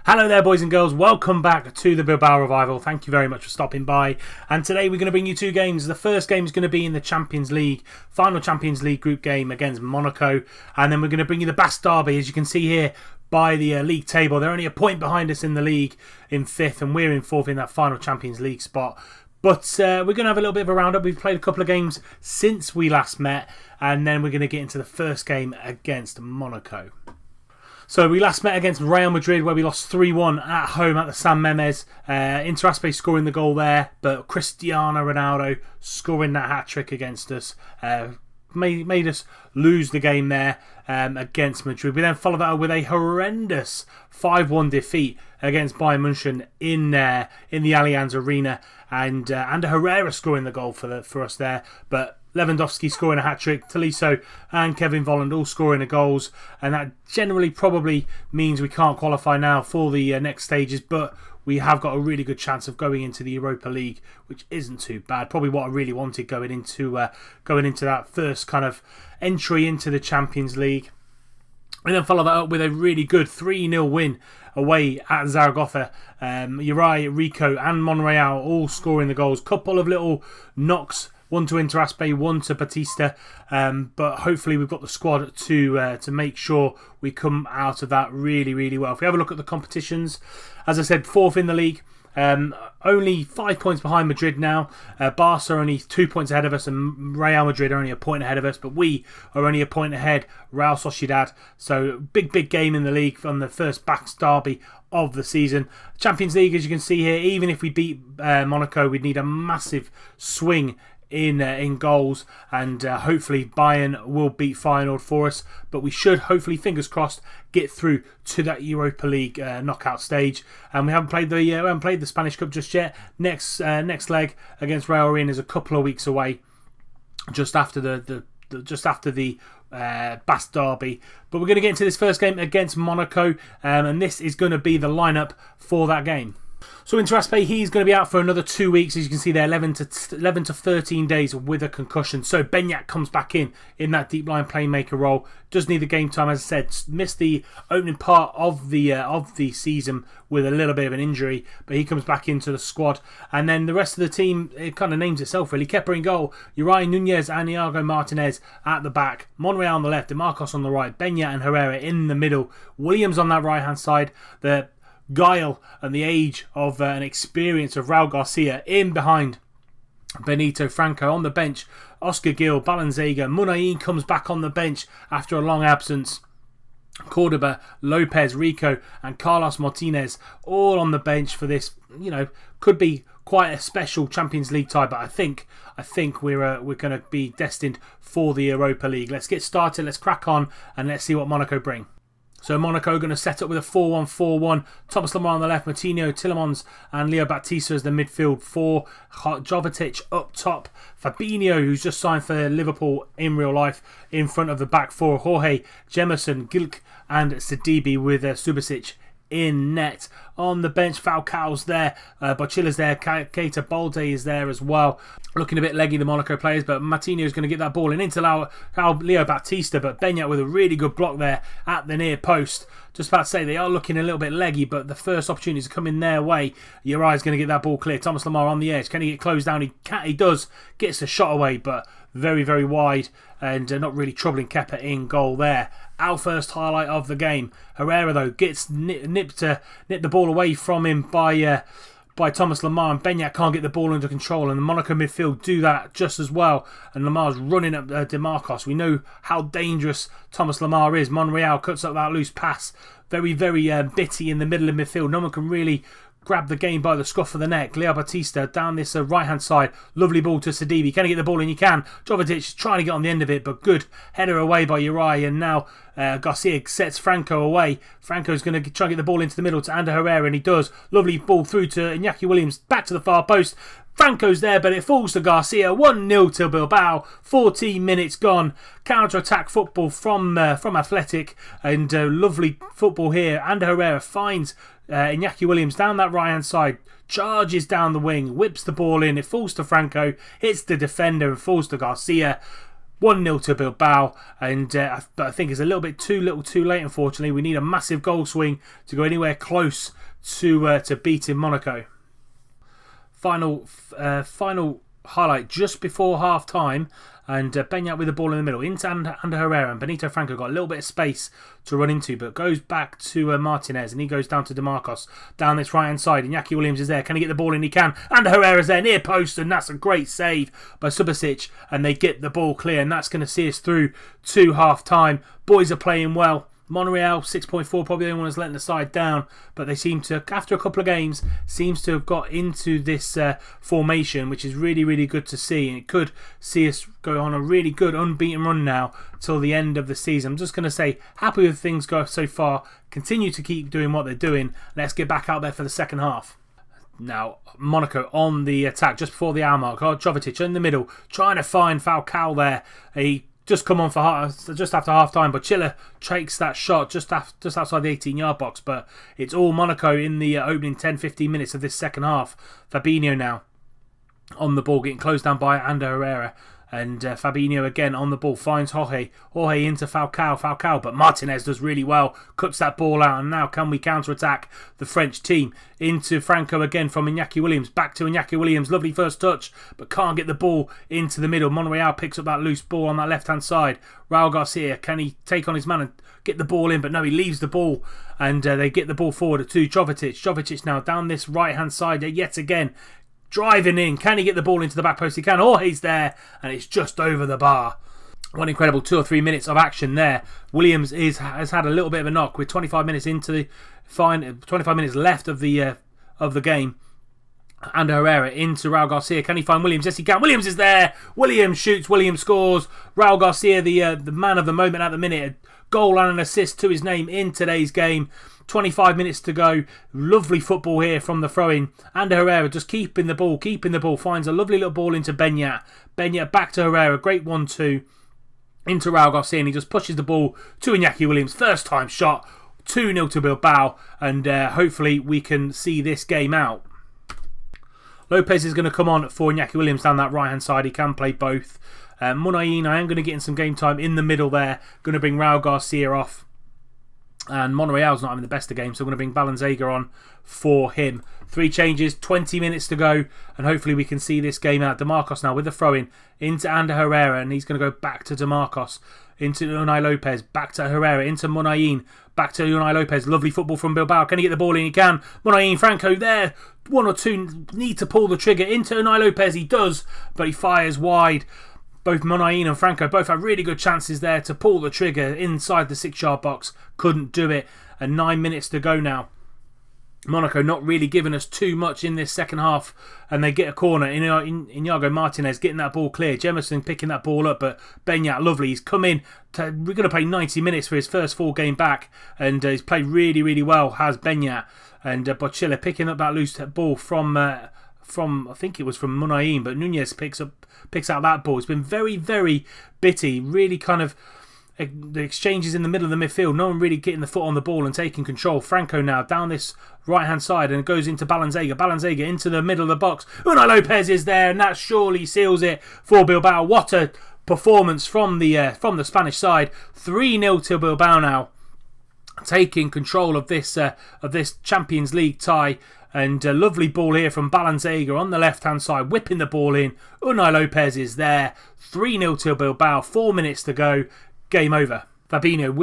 Hello there, boys and girls. Welcome back to the Bilbao Revival. Thank you very much for stopping by. And today we're going to bring you two games. The first game is going to be in the Champions League, final Champions League group game against Monaco. And then we're going to bring you the Basque derby, as you can see here by the league table. They're only a point behind us in the league in 5th, and we're in 4th in that final Champions League spot. But we're going to have a little bit of a roundup. We've played a couple of games since we last met, and then we're going to get into the first game against Monaco. So we last met against Real Madrid, where we lost 3-1 at home at the San Mamés. Interaspe scoring the goal there, but Cristiano Ronaldo scoring that hat-trick against us made us lose the game there against Madrid. We then followed that up with a horrendous 5-1 defeat against Bayern München in the Allianz Arena, and Herrera scoring the goal for us there, but Lewandowski scoring a hat-trick, Tolisso and Kevin Volland all scoring the goals, and that generally probably means we can't qualify now for the next stages, but we have got a really good chance of going into the Europa League, which isn't too bad. Probably what I really wanted going into that first kind of entry into the Champions League. And then follow that up with a really good 3-0 win away at Zaragoza. Uri, Rico and Monreal all scoring the goals. Couple of little knocks, one to Interaspe, one to Batista, but hopefully we've got the squad to make sure we come out of that really, really well. If we have a look at the competitions, as I said, 4th in the league, only 5 points behind Madrid now. Barca are only 2 points ahead of us, and Real Madrid are only a point ahead of us, but we are only a point ahead, Real Sociedad. So big game in the league on the first Basque derby of the season. Champions League, as you can see here, even if we beat Monaco, we'd need a massive swing in goals, and hopefully Bayern will beat Feyenoord for us, but we should hopefully, fingers crossed, get through to that Europa League knockout stage. And we haven't played the Spanish Cup just yet. Next leg against Real Arena is a couple of weeks away, just after the Basque derby. But we're going to get into this first game against Monaco, and this is going to be the lineup for that game. So Interaspe, he's going to be out for another 2 weeks. As you can see there, 11 to 13 days with a concussion. So Beñat comes back in that deep line playmaker role. Does need the game time, as I said. Missed the opening part of the season with a little bit of an injury, but he comes back into the squad. And then the rest of the team, it kind of names itself really. Kepa in goal, Uri, Nunez and Iago Martinez at the back. Monreal on the left, DeMarcos on the right, Beñat and Herrera in the middle. Williams on that right hand side. The guile and the age of and experience of Raul Garcia in behind Benito Franco. On the bench, Oscar Gil, Balanzega, Munayin comes back on the bench after a long absence. Cordoba, Lopez, Rico and Carlos Martinez all on the bench for this, could be quite a special Champions League tie, but I think we're going to be destined for the Europa League. Let's get started, let's crack on, and let's see what Monaco bring. So Monaco are going to set up with a 4-1-4-1. Thomas Lemar on the left, Martinho, Tillemans and Leo Baptista as the midfield four. Jovetic up top. Fabinho, who's just signed for Liverpool in real life, in front of the back four. Jorge, Jemerson, Gilk and Sidibe with Subasic in net. On the bench, Falcao's there, Bocilla's there, Keita Balde is there as well. Looking a bit leggy, the Monaco players, but Martinho is going to get that ball in into Leo Baptista, but Beñat with a really good block there at the near post. Just about to say, they are looking a little bit leggy, but the first opportunities are coming their way. Uri is going to get that ball clear. Thomas Lemar on the edge. Can he get closed down? He does. Gets a shot away, but very, very wide, and not really troubling Kepa in goal there. Our first highlight of the game. Herrera, though, gets nipped the ball away from him by Thomas Lemar, and Beñat can't get the ball under control, and the Monaco midfield do that just as well, and Lamar's running up DeMarcos. We know how dangerous Thomas Lemar is. Monreal cuts up that loose pass, very, very bitty in the middle of midfield. No one can really grab the game by the scruff of the neck. Leo Baptista down this right hand side, lovely ball to Sidibe. Can he get the ball in? You can. Jovetic trying to get on the end of it, but good header away by Uri, and now Garcia sets Franco away. Franco's going to try and get the ball into the middle to Ander Herrera, and he does. Lovely ball through to Iñaki Williams, back to the far post. Franco's there, but it falls to Garcia. 1-0 to Bilbao. 14 minutes gone. Counter-attack football from Athletic, and lovely football here. Ander Herrera finds Iñaki Williams down that right-hand side, charges down the wing, whips the ball in. It falls to Franco, hits the defender and falls to Garcia. 1-0 to Bilbao, and I think it's a little bit too late, unfortunately. We need a massive goal swing to go anywhere close to beating Monaco. Final highlight just before half time, and Beñat with the ball in the middle into under Herrera, and Benito Franco got a little bit of space to run into, but goes back to Martinez, and he goes down to DeMarcos down this right hand side. Iñaki Williams is there. Can he get the ball in? He can. And Herrera's there near post, and that's a great save by Subasic, and they get the ball clear, and that's going to see us through to half time. Boys are playing well. Monreal 6.4, probably the only one who's letting the side down, but they seem to, after a couple of games, seems to have got into this formation, which is really, really good to see, and it could see us go on a really good unbeaten run now till the end of the season. I'm just going to say, happy with things go so far, continue to keep doing what they're doing. Let's get back out there for the second half. Now, Monaco on the attack just before the hour mark. Jovetic in the middle, trying to find Falcao there. He just come on for just after half time, but Chile takes that shot just outside the 18-yard box. But it's all Monaco in the opening 10-15 minutes of this second half. Fabinho now on the ball, getting closed down by Ander Herrera. And Fabinho again on the ball, finds Jorge into Falcao, but Martinez does really well, cuts that ball out, and now can we counter-attack the French team? Into Franco again from Iñaki Williams, back to Iñaki Williams, lovely first touch, but can't get the ball into the middle. Monreal picks up that loose ball on that left-hand side. Raul Garcia, can he take on his man and get the ball in? But no, he leaves the ball, and they get the ball forward to Jovetic. Jovetic now down this right-hand side yet again, driving in. Can he get the ball into the back post? He can. He's there, and it's just over the bar. One incredible 2 or 3 minutes of action there. Williams has had a little bit of a knock with 25 minutes into the 25 minutes left of the game. And Herrera into Raul Garcia. Can he find Williams? Yes, he can. Williams is there. Williams shoots. Williams scores. Raul Garcia, the man of the moment at the minute. A goal and an assist to his name in today's game. 25 minutes to go. Lovely football here from the throw-in. And Herrera just keeping the ball. Finds a lovely little ball into Beñat. Beñat back to Herrera. Great 1-2 into Raul Garcia. And he just pushes the ball to Iñaki Williams. First time shot. 2-0 to Bilbao. And hopefully we can see this game out. Lopez is going to come on for Iñaki Williams down that right-hand side. He can play both. Munayin, I am going to get in some game time in the middle there. Going to bring Raul Garcia off. And Monreal's not having the best of games, so I'm going to bring Balanzega on for him. 3 changes, 20 minutes to go, and hopefully we can see this game out. DeMarcos now with the throw-in into Ander Herrera, and he's going to go back to DeMarcos, into Unai Lopez, back to Herrera, into Munayin, back to Unai Lopez. Lovely football from Bilbao. Can he get the ball in? He can. Munayin, Franco there. 1 or 2 need to pull the trigger into Unai Lopez. He does, but he fires wide. Both Munayin and Franco both had really good chances there to pull the trigger inside the 6-yard box. Couldn't do it. And 9 minutes to go now. Monaco not really giving us too much in this second half. And they get a corner. Iñigo Martinez getting that ball clear. Jemerson picking that ball up. But Beñat, lovely. He's come in. We're going to play 90 minutes for his first full game back. And he's played really, really well, has Beñat. And Bocilla picking up that loose ball from I think it was from Munayin, but Nunez picks out that ball. It's been very, very bitty. Really kind of the exchanges in the middle of the midfield. No one really getting the foot on the ball and taking control. Franco now down this right-hand side and it goes into Balanzega. Balanzega into the middle of the box. Unai Lopez is there and that surely seals it for Bilbao. What a performance from the Spanish side. 3-0 to Bilbao now, taking control of this Champions League tie. And a lovely ball here from Balanzega on the left-hand side, whipping the ball in. Unai Lopez is there. 3-0 to Bilbao. 4 minutes to go. Game over. Fabinho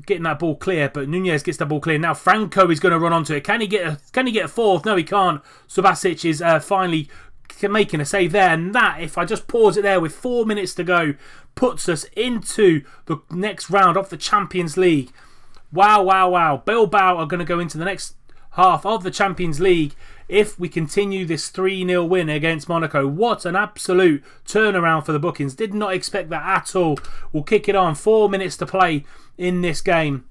getting that ball clear, but Nunez gets the ball clear. Now Franco is going to run onto it. Can he get a fourth? No, he can't. Subasic is finally making a save there. And that, if I just pause it there with 4 minutes to go, puts us into the next round of the Champions League. Wow, wow, wow. Bilbao are going to go into the next half of the Champions League if we continue this 3-0 win against Monaco. What an absolute turnaround for the bookings. Did not expect that at all. We'll kick it on. 4 minutes to play in this game.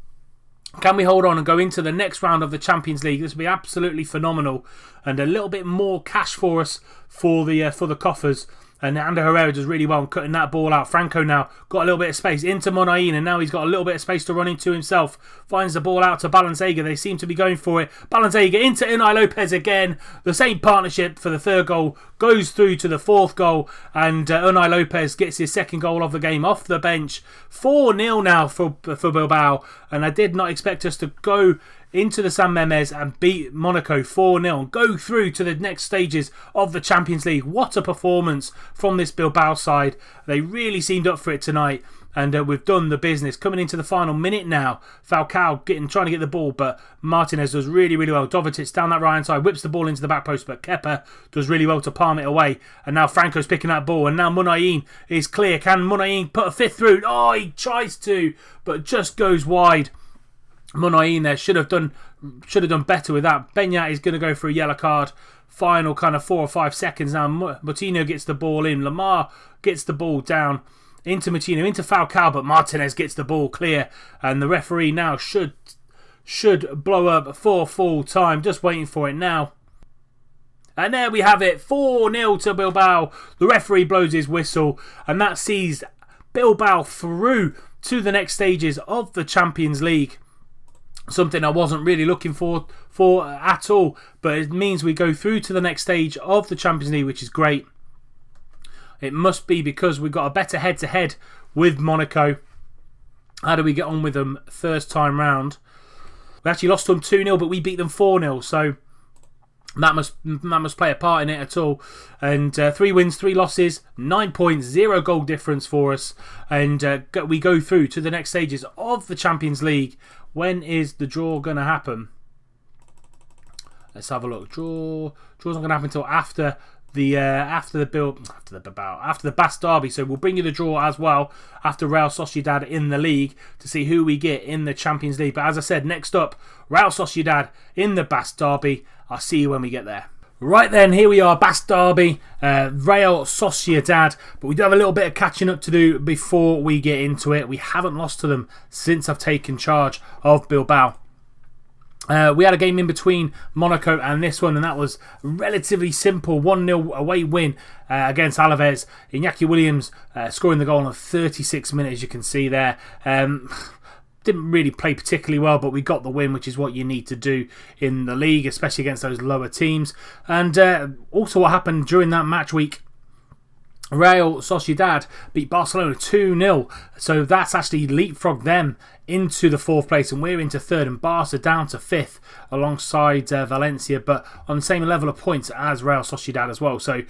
Can we hold on and go into the next round of the Champions League? This will be absolutely phenomenal and a little bit more cash for us for the coffers. And Ander Herrera does really well in cutting that ball out. Franco now got a little bit of space into Monain, and now he's got a little bit of space to run into himself. Finds the ball out to Balenciaga. They seem to be going for it. Balenciaga into Unai Lopez again. The same partnership for the third goal goes through to the fourth goal, and Unai Lopez gets his second goal of the game off the bench. 4-0 now for Bilbao, and I did not expect us to go into the San Mamés and beat Monaco 4-0 and go through to the next stages of the Champions League. What a performance from this Bilbao side. They really seemed up for it tonight, and we've done the business. Coming into the final minute now, Falcao trying to get the ball, but Martinez does really, really well. Dovetic down that right hand side, whips the ball into the back post, but Kepa does really well to palm it away. And now Franco's picking that ball, and now Monain is clear. Can Monain put a fifth through? Oh, he tries to, but just goes wide. Monain there should have done better with that. Beñat is going to go for a yellow card. Final kind of 4 or 5 seconds now. Moutinho gets the ball in. Lamar gets the ball down into Moutinho, into Falcao, but Martinez gets the ball clear, and the referee now should blow up for full time. Just waiting for it now. And there we have it, 4-0 to Bilbao. The referee blows his whistle, and that sees Bilbao through to the next stages of the Champions League. Something I wasn't really looking for at all, but it means we go through to the next stage of the Champions League, which is great. It must be because we've got a better head-to-head with Monaco. How do we get on with them first time round? We actually lost to them 2-0, but we beat them 4-0, so that must play a part in it at all. And 3 wins, 3 losses, 9 points, 0 goal difference for us, and we go through to the next stages of the Champions League. When is the draw going to happen? Let's have a look. Draw's not going to happen until after the Basque derby. So we'll bring you the draw as well after Real Sociedad in the league to see who we get in the Champions League. But as I said, next up, Real Sociedad in the Basque derby. I'll see you when we get there. Right then, here we are, Basque derby, Real Sociedad, but we do have a little bit of catching up to do before we get into it. We haven't lost to them since I've taken charge of Bilbao. We had a game in between Monaco and this one, and that was a relatively simple 1-0 away win against Alaves. Iñaki Williams scoring the goal in the 36th minute, as you can see there. Didn't really play particularly well, but we got the win, which is what you need to do in the league, especially against those lower teams. And also what happened during that match week, Real Sociedad beat Barcelona 2-0, so that's actually leapfrogged them into the 4th place, and we're into 3rd, and Barca down to 5th alongside Valencia, but on the same level of points as Real Sociedad as well. So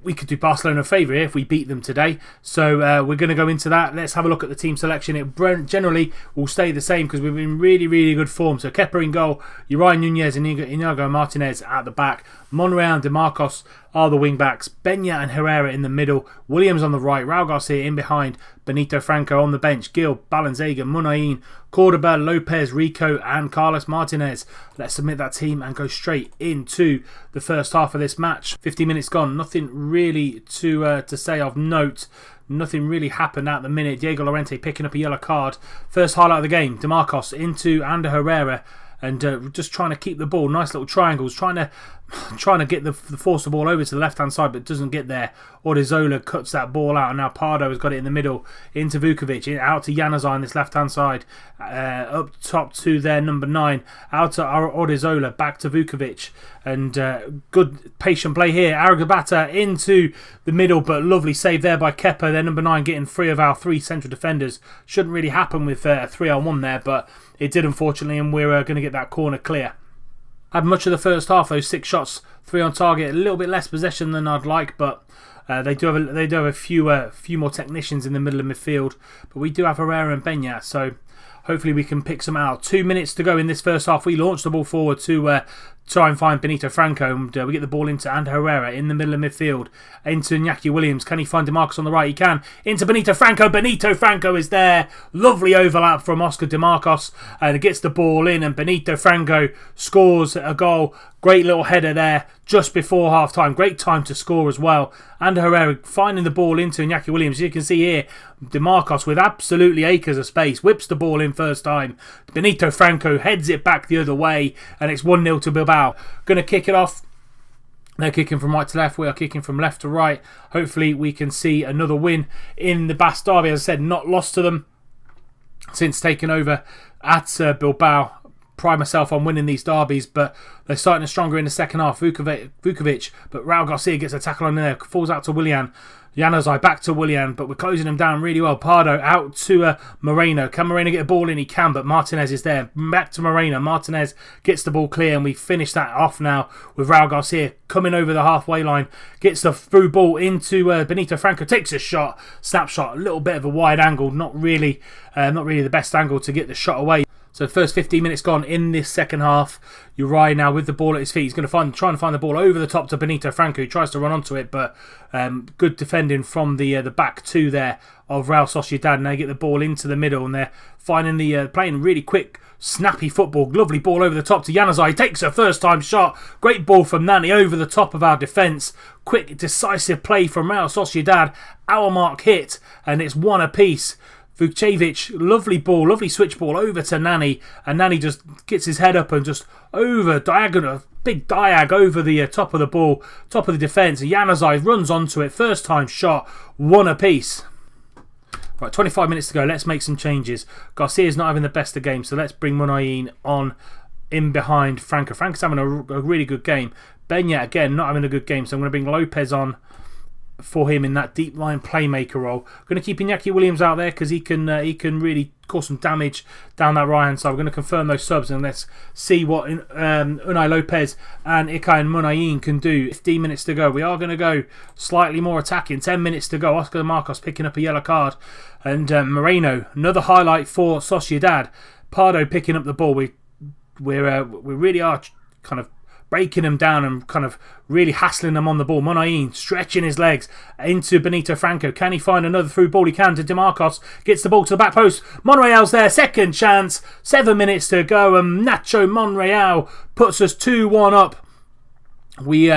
we could do Barcelona a favour here if we beat them today. So we're going to go into that. Let's have a look at the team selection. It generally will stay the same because we've been in really, really good form. So Kepa in goal, Uriah Nunez and Inigo Martinez at the back, Monreal and DeMarcos are the wing backs, Beñat and Herrera in the middle, Williams on the right, Raul Garcia in behind, Benito Franco on the bench, Gil, Balenciaga, Monain, Cordoba, Lopez, Rico and Carlos Martinez. Let's submit that team and go straight into the first half of this match. 50 minutes gone, nothing really to say of note. Nothing really happened at the minute. Diego Llorente picking up a yellow card. First highlight of the game, DeMarcos into Ander Herrera, and just trying to keep the ball. Nice little triangles, trying to get the force the ball over to the left hand side, but doesn't get there. Odriozola cuts that ball out, and now Pardo has got it in the middle into Vukovic, out to Januzaj on this left hand side, up top to their number 9, out to Odriozola, back to Vukovic, and good patient play here. Aragabata into the middle, but lovely save there by Kepa, their number 9, getting 3 of our 3 central defenders. Shouldn't really happen with a 3-on-1 there, but it did unfortunately, and we're going to get that corner clear. Had much of the first half, those 6 shots, 3 on target, a little bit less possession than I'd like, but they do have a few more technicians in the middle of midfield. But we do have Herrera and Beñat, so hopefully we can pick some out. 2 minutes to go in this first half. We launched the ball forward to try and find Benito Franco, and we get the ball into Ander Herrera in the middle of midfield, into Iñaki Williams. Can he find DeMarcos on the right? He can. Into Benito Franco. Benito Franco is there. Lovely overlap from Oscar DeMarcos, and gets the ball in, and Benito Franco scores a goal. Great little header there just before half time. Great time to score as well. Ander Herrera finding the ball into Iñaki Williams. You can see here, DeMarcos with absolutely acres of space whips the ball in first time. Benito Franco heads it back the other way, and it's 1-0 to Bilbao. Going to kick it off They're kicking from right to left. We are kicking from left to right. Hopefully we can see another win in the Basque derby. As I said, not lost to them since taking over at Bilbao. Pride myself on winning these derbies, but they're starting stronger in the second half. Vukovic, but Raul Garcia gets a tackle on there, falls out to Willian. Januzaj back to Willian, but we're closing them down really well. Pardo out to Moreno. Can Moreno get a ball in? He can, but Martinez is there. Back to Moreno. Martinez gets the ball clear, and we finish that off now with Raul Garcia coming over the halfway line. Gets the through ball into Benito Franco. Takes a shot, snapshot, a little bit of a wide angle. Not really the best angle to get the shot away. So first 15 minutes gone in this second half. Uri now with the ball at his feet. He's going to try and find the ball over the top to Benito Franco. He tries to run onto it, but good defending from the back two there of Real Sociedad. And they get the ball into the middle, and they're finding playing really quick, snappy football. Lovely ball over the top to Januzaj. He takes a first-time shot. Great ball from Nani over the top of our defence. Quick, decisive play from Real Sociedad. Our mark hit, and it's one apiece. Vucevic, lovely ball, lovely switch ball over to Nani, and Nani just gets his head up and just over diagonal, big diag over the top of the ball, top of the defence. Januzaj runs onto it, first time shot, one apiece. Right, 25 minutes to go. Let's make some changes. Garcia's not having the best of games, so let's bring Munayin on in behind Franco. Franco's having a really good game. Benya again not having a good game, so I'm going to bring Lopez on for him in that deep line playmaker role. I'm going to keep Iñaki Williams out there because he can really cause some damage down that right hand side. We're going to confirm those subs, and let's see what Unai Lopez and Ilkay Munayin can do. 15 minutes to go. We are going to go slightly more attacking. 10 minutes to go. Oscar Marcos picking up a yellow card, and Moreno, another highlight for Sociedad. Pardo picking up the ball. We really are kind of breaking them down and kind of really hassling them on the ball. Munayin stretching his legs into Benito Franco. Can he find another through ball? He can to Demarcos. Gets the ball to the back post. Monreal's there. Second chance. 7 minutes to go. And Nacho Monreal puts us 2-1 up. We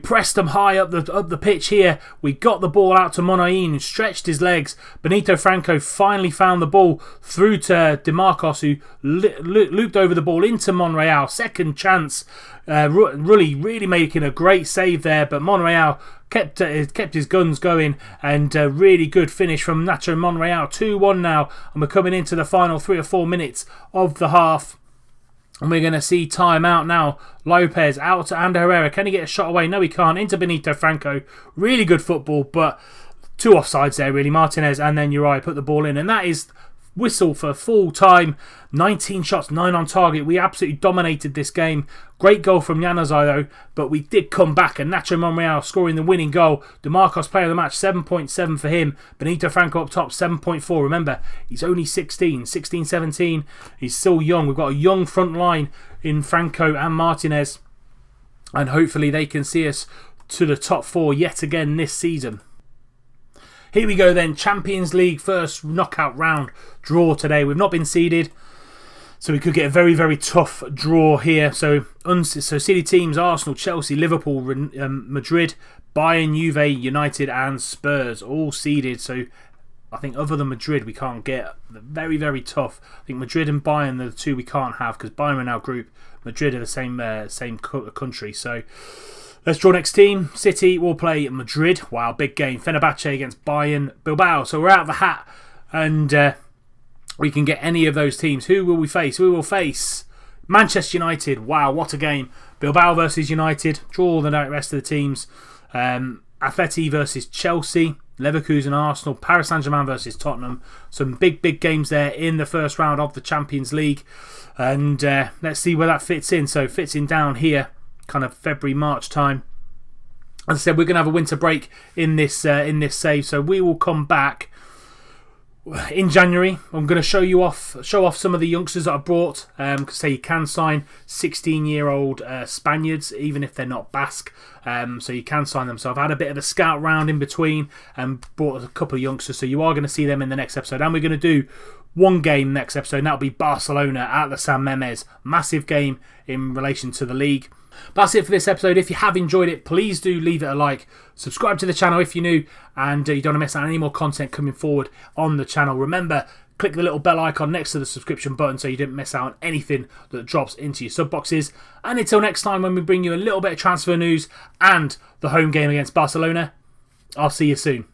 pressed them high up the pitch here. We got the ball out to Munayin, stretched his legs. Benito Franco finally found the ball through to Demarcos, who looped over the ball into Monreal. Second chance. Really making a great save there, but Monreal kept his guns going, and a really good finish from Nacho Monreal. 2-1 now, and we're coming into the final 3 or 4 minutes of the half. And we're going to see time out now. Lopez out to Ander Herrera. Can he get a shot away? No, he can't. Into Benito Franco. Really good football, but 2 offsides there, really. Martinez and then Uri put the ball in. And that is whistle for full time. 19 shots, 9 on target. We absolutely dominated this game. Great goal from Januzaj though, but we did come back, and Nacho Monreal scoring the winning goal. Demarcos player of the match, 7.7 for him. Benito Franco up top, 7.4. Remember, he's only 16, 17. He's still young. We've got a young front line in Franco and Martinez, and hopefully they can see us to the top 4 yet again this season. Here we go then, Champions League first knockout round draw today. We've not been seeded, so we could get a very, very tough draw here. So seeded teams: Arsenal, Chelsea, Liverpool, Madrid, Bayern, Juve, United and Spurs, all seeded. So I think other than Madrid we can't get. Very, very tough. I think Madrid and Bayern are the 2 we can't have, because Bayern are in our group, Madrid are the same country. So let's draw next team. City will play Madrid. Wow, big game. Fenerbahce against Bayern Bilbao. So we're out of the hat, and we can get any of those teams. Who will we face? We will face Manchester United. Wow, what a game. Bilbao versus United. Draw the rest of the teams. Atleti versus Chelsea. Leverkusen, Arsenal. Paris Saint-Germain versus Tottenham. Some big games there in the first round of the Champions League. And let's see where that fits in. So it fits in down here, kind of February, March time. As I said, we're going to have a winter break in this save, so we will come back in January. I'm going to show off some of the youngsters that I brought. Say you can sign 16-year-old Spaniards, even if they're not Basque. So you can sign them. So I've had a bit of a scout round in between and brought a couple of youngsters. So you are going to see them in the next episode. And we're going to do one game next episode, and that'll be Barcelona at the San Mamés. Massive game in relation to the league. But that's it for this episode. If you have enjoyed it, please do leave it a like. Subscribe to the channel if you're new and you don't want to miss out on any more content coming forward on the channel. Remember, Click the little bell icon next to the subscription button so you didn't miss out on anything that drops into your sub boxes. And until next time, when we bring you a little bit of transfer news and the home game against Barcelona, I'll see you soon.